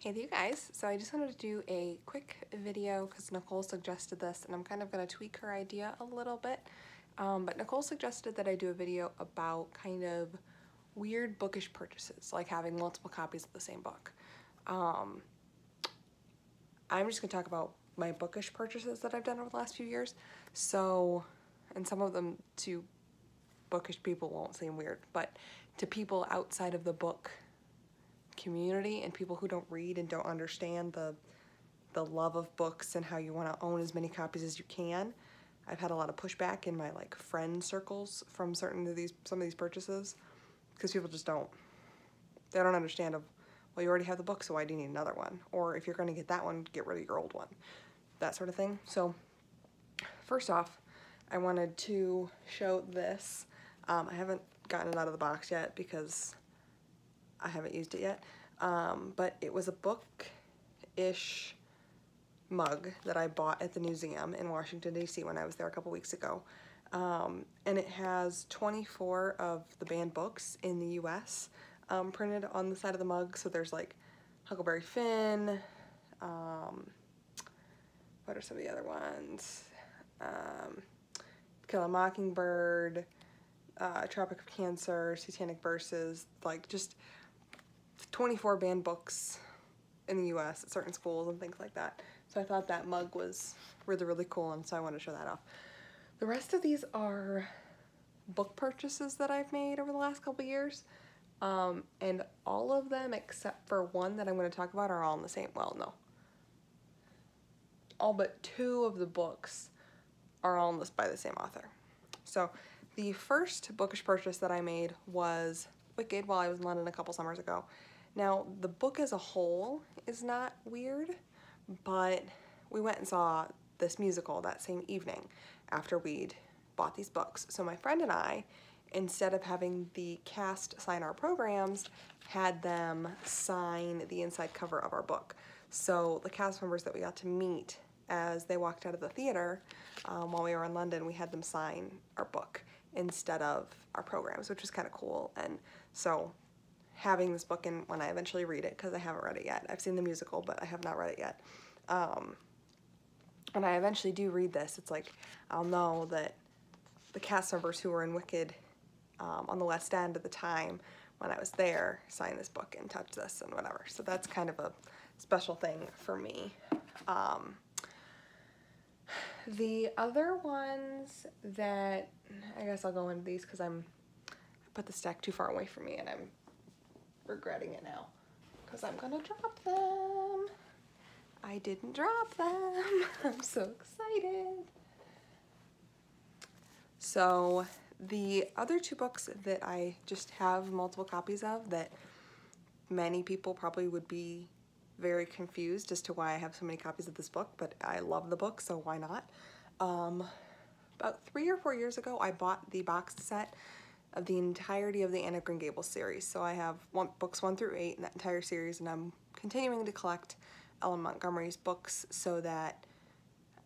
Hey there you guys, so I just wanted to do a quick video because Nicole suggested this and I'm kind of going to tweak her idea a little bit. But Nicole suggested that I do a video about kind of weird bookish purchases, like having multiple copies of the same book. I'm just going to talk about my bookish purchases that I've done over the last few years. So, and some of them to bookish people won't seem weird, but to people outside of the book community and people who don't read and don't understand the love of books and how you want to own as many copies as you can. I've had a lot of pushback in my friend circles from some of these purchases because people just don't understand well, you already have the book, so why do you need another one? Or if you're going to get that one, get rid of your old one, that sort of thing. So first off, I wanted to show this. I haven't gotten it out of the box yet because I haven't used it yet, but it was a Bookish mug that I bought at the museum in Washington, D.C. when I was there a couple weeks ago. And it has 24 of the banned books in the U.S. Printed on the side of the mug. So there's like Huckleberry Finn, what are some of the other ones? Kill a Mockingbird, Tropic of Cancer, Satanic Verses, just 24 banned books in the US at certain schools and things like that. So I thought that mug was really, really cool, and so I wanted to show that off. The rest of these are book purchases that I've made over the last couple years. And all of them except for one that I'm going to talk about are all in the same, well, no. All but two of the books are all by the same author. So the first bookish purchase that I made was Wicked while I was in London a couple summers ago. Now, the book as a whole is not weird, but we went and saw this musical that same evening after we'd bought these books. So my friend and I, instead of having the cast sign our programs, had them sign the inside cover of our book. So the cast members that we got to meet as they walked out of the theater while we were in London, we had them sign our book instead of our programs, which was kind of cool. And so having this book, and when I eventually read it, because I haven't read it yet, I've seen the musical, but I have not read it yet. When I eventually do read this, it's like I'll know that the cast members who were in Wicked on the West End at the time when I was there signed this book and touched this and whatever. So that's kind of a special thing for me. The other ones that, I guess I'll go into these because I put the stack too far away from me and I'm regretting it now because I'm gonna drop them. I didn't drop them. I'm so excited. So the other two books that I just have multiple copies of that many people probably would be very confused as to why I have so many copies of this book, but I love the book, so why not? About 3 or 4 years ago, I bought the box set of the entirety of the Anne of Green Gables series. So I have books 1 through 8 in that entire series, and I'm continuing to collect Ellen Montgomery's books so that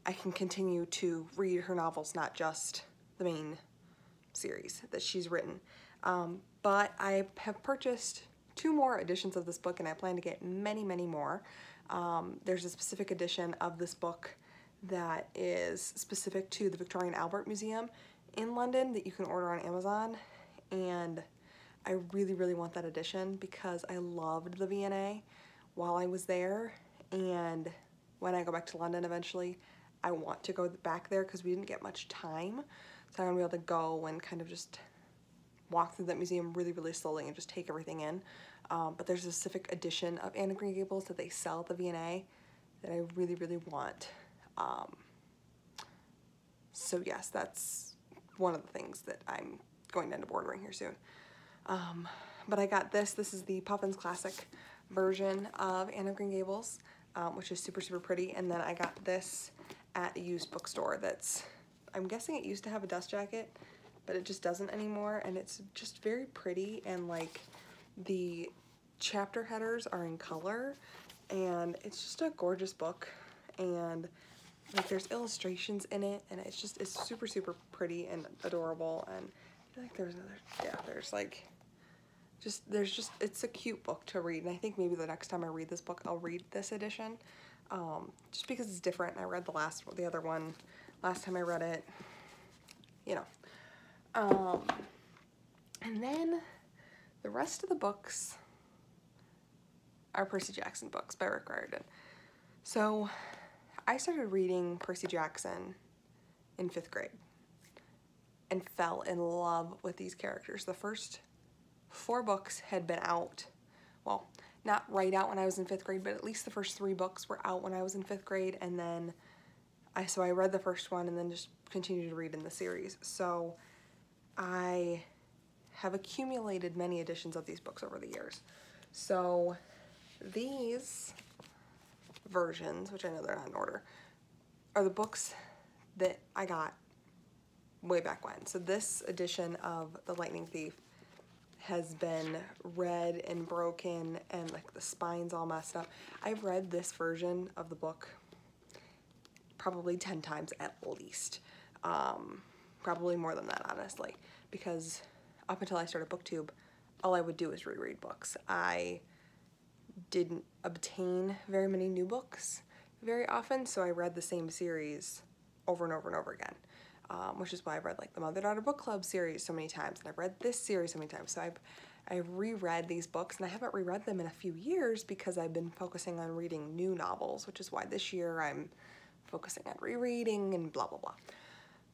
I can continue to read her novels, not just the main series that she's written. But I have purchased 2 more editions of this book, and I plan to get many, many more. There's a specific edition of this book that is specific to the Victoria and Albert Museum in London that you can order on Amazon, and I really, really want that edition because I loved the V&A while I was there, and when I go back to London eventually, I want to go back there because we didn't get much time, so I'm gonna be able to go and kind of just walk through that museum really, really slowly and just take everything in. But there's a specific edition of Anne of Green Gables that they sell at the V&A that I really, really want. So yes, that's one of the things that I'm going to end up ordering here soon. But I got this. This is the Puffins Classic version of Anne of Green Gables, which is super, super pretty. And then I got this at a used bookstore that's, I'm guessing it used to have a dust jacket, but it just doesn't anymore. And it's just very pretty, and the chapter headers are in color, and it's just a gorgeous book. And there's illustrations in it, and it's super, super pretty and adorable. And I feel like there's another, yeah, there's it's a cute book to read, and I think maybe the next time I read this book, I'll read this edition, just because it's different. I read the other one last time I read it, you know. And then the rest of the books are Percy Jackson books by Rick Riordan. So I started reading Percy Jackson in 5th grade and fell in love with these characters. The first 4 books had been out, well, not right out when I was in 5th grade, but at least the first 3 books were out when I was in 5th grade, and then I read the first one and then just continued to read in the series. So I have accumulated many editions of these books over the years. So these versions, which I know they're not in order, are the books that I got way back when. So this edition of The Lightning Thief has been read and broken and like the spine's all messed up. I've read this version of the book probably 10 times at least. Probably more than that, honestly, because up until I started BookTube, all I would do is reread books. I didn't obtain very many new books very often, so I read the same series over and over and over again, which is why I've read like the Mother-Daughter Book Club series so many times, and I've read this series so many times. So I've reread these books, and I haven't reread them in a few years because I've been focusing on reading new novels, which is why this year I'm focusing on rereading and blah, blah, blah.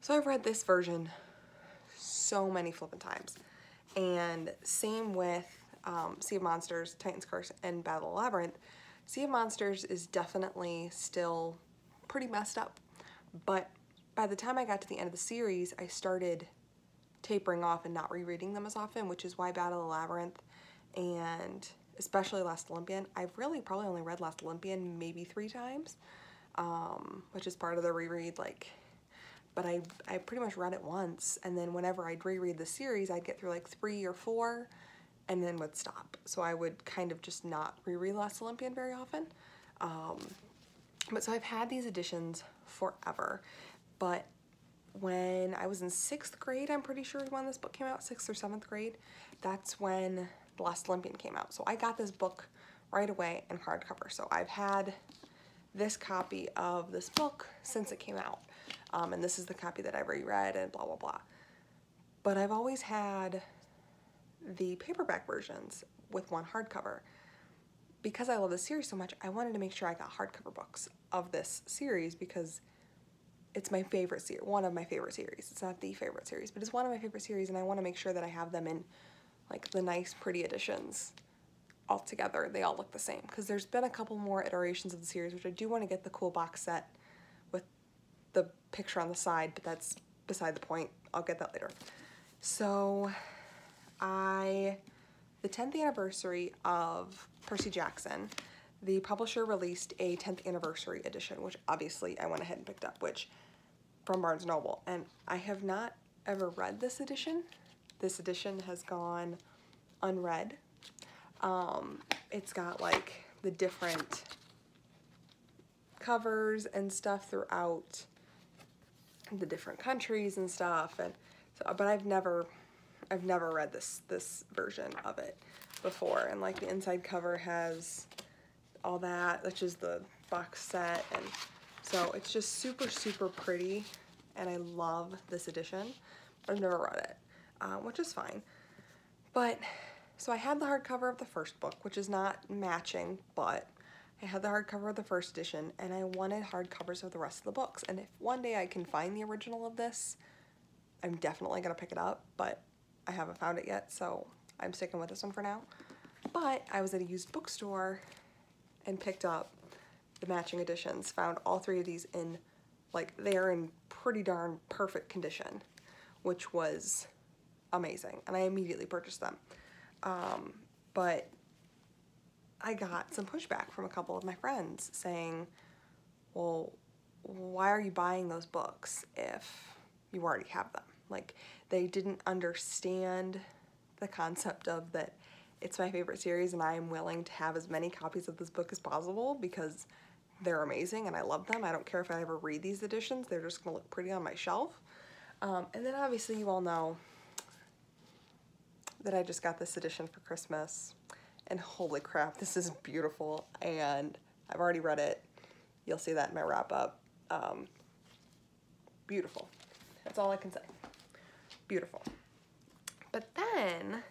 So I've read this version so many flippin' times. And same with Sea of Monsters, Titan's Curse, and Battle of the Labyrinth. Sea of Monsters is definitely still pretty messed up, but by the time I got to the end of the series, I started tapering off and not rereading them as often, which is why Battle of the Labyrinth and especially Last Olympian, I've really probably only read Last Olympian maybe 3 times, which is part of the reread, but I pretty much read it once, and then whenever I'd reread the series, I'd get through like 3 or 4 and then would stop. So I would kind of just not reread Last Olympian very often. But so I've had these editions forever, but when I was in 6th grade, I'm pretty sure when this book came out, 6th or 7th grade, that's when The Last Olympian came out. So I got this book right away in hardcover. So I've had this copy of this book since it came out. And this is the copy that I reread and blah, blah, blah. But I've always had the paperback versions with one hardcover. Because I love this series so much, I wanted to make sure I got hardcover books of this series because it's my favorite series, one of my favorite series. It's not the favorite series, but it's one of my favorite series, and I want to make sure that I have them in like the nice, pretty editions all together. They all look the same because there's been a couple more iterations of the series, which I do want to get the cool box set with the picture on the side, but that's beside the point. I'll get that later. So the 10th anniversary of Percy Jackson, the publisher released a 10th anniversary edition, which obviously I went ahead and picked up, from Barnes & Noble, and I have not ever read this edition. This edition has gone unread. It's got like the different covers and stuff throughout the different countries and stuff, and so, but I've never read this version of it before, and like the inside cover has all that, which is the box set, and so it's just super, super pretty, and I love this edition, but I've never read it, which is fine. But so I had the hardcover of the first book, which is not matching, but I had the hardcover of the first edition, and I wanted hardcovers of the rest of the books, and if one day I can find the original of this, I'm definitely gonna pick it up, but I haven't found it yet, so I'm sticking with this one for now. But I was at a used bookstore and picked up the matching editions, found all 3 of these in, like, they're in pretty darn perfect condition, which was amazing, and I immediately purchased them. But I got some pushback from a couple of my friends saying, well, why are you buying those books if you already have them? Like, they didn't understand the concept of that it's my favorite series and I am willing to have as many copies of this book as possible because they're amazing and I love them. I don't care if I ever read these editions, they're just gonna look pretty on my shelf. And then obviously you all know that I just got this edition for Christmas, and holy crap, this is beautiful, and I've already read it. You'll see that in my wrap-up. Beautiful. That's all I can say. Beautiful. But then,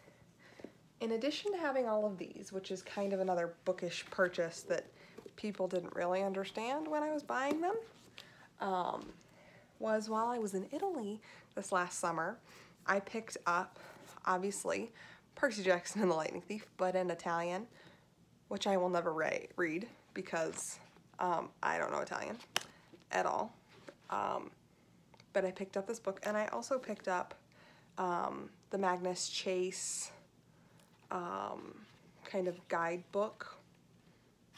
in addition to having all of these, which is kind of another bookish purchase that people didn't really understand when I was buying them, was while I was in Italy this last summer, I picked up, obviously, Percy Jackson and the Lightning Thief, but in Italian, which I will never read because I don't know Italian at all. But I picked up this book, and I also picked up the Magnus Chase kind of guidebook,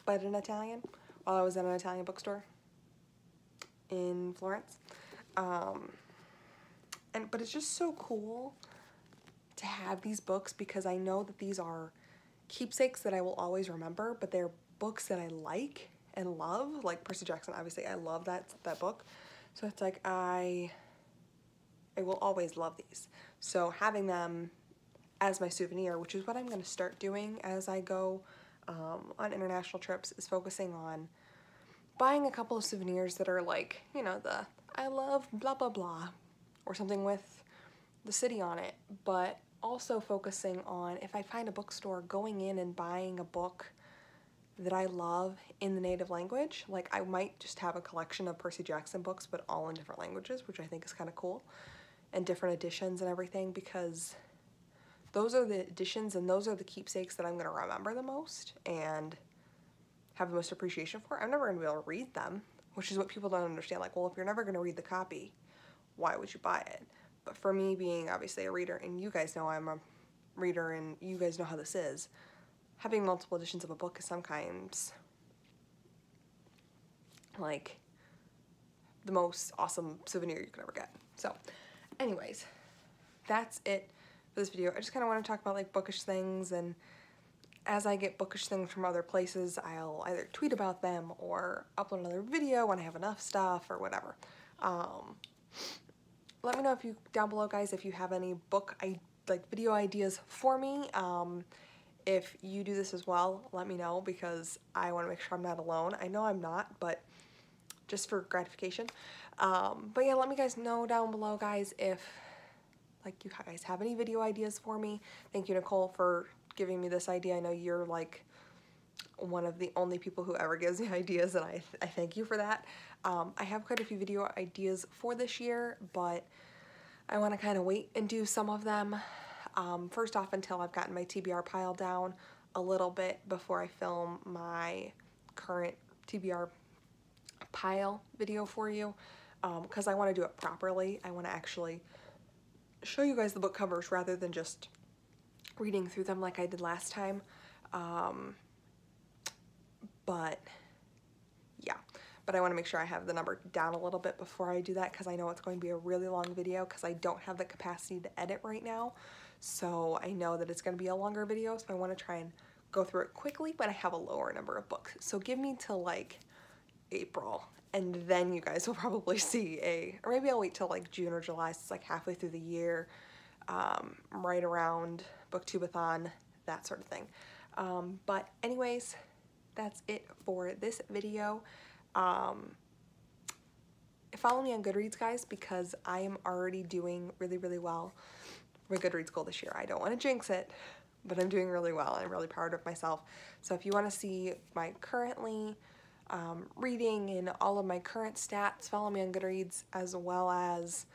but in Italian, while I was in an Italian bookstore in Florence. But it's just so cool to have these books because I know that these are keepsakes that I will always remember, but they're books that I like and love. Like Percy Jackson, obviously, I love that book. So it's like I will always love these. So having them as my souvenir, which is what I'm going to start doing as I go on international trips, is focusing on buying a couple of souvenirs that are like, you know, the I love blah blah blah or something with the city on it, but also focusing on, if I find a bookstore, going in and buying a book that I love in the native language. Like I might just have a collection of Percy Jackson books, but all in different languages, which I think is kind of cool, and different editions and everything, because those are the editions and those are the keepsakes that I'm going to remember the most and have the most appreciation for. I'm never going to be able to read them, which is what people don't understand. Like, well, if you're never going to read the copy, why would you buy it? But for me, being obviously a reader, and you guys know I'm a reader and you guys know how this is, having multiple editions of a book is sometimes like the most awesome souvenir you can ever get. So anyways, that's it for this video. I just kind of want to talk about like bookish things, and as I get bookish things from other places, I'll either tweet about them or upload another video when I have enough stuff or whatever. Let me know if you down below, guys, if you have any video ideas for me. If you do this as well, let me know, because I want to make sure I'm not alone. I know I'm not, but just for gratification. But yeah, let me guys know down below, guys, if like you guys have any video ideas for me. Thank you, Nicole, for giving me this idea. I know you're like one of the only people who ever gives me ideas, and I thank you for that. I have quite a few video ideas for this year, but I want to kind of wait and do some of them first off until I've gotten my TBR pile down a little bit before I film my current TBR pile video for you, because I want to do it properly. I want to actually show you guys the book covers rather than just reading through them like I did last time. But yeah, but I want to make sure I have the number down a little bit before I do that, because I know it's going to be a really long video because I don't have the capacity to edit right now. So I know that it's going to be a longer video, so I want to try and go through it quickly, but I have a lower number of books. So give me till like April, and then you guys will probably see or maybe I'll wait till like June or July, so it's like halfway through the year, right around Booktubeathon, that sort of thing. But anyways, that's it for this video. Follow me on Goodreads, guys, because I am already doing really, really well for my Goodreads goal this year. I don't want to jinx it, but I'm doing really well, and I'm really proud of myself. So if you want to see my currently reading and all of my current stats, follow me on Goodreads, as well as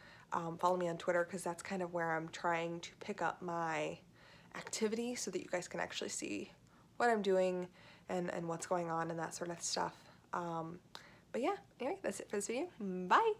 follow me on Twitter, because that's kind of where I'm trying to pick up my activity so that you guys can actually see what I'm doing and what's going on and that sort of stuff. But yeah, anyway, that's it for this video. Bye!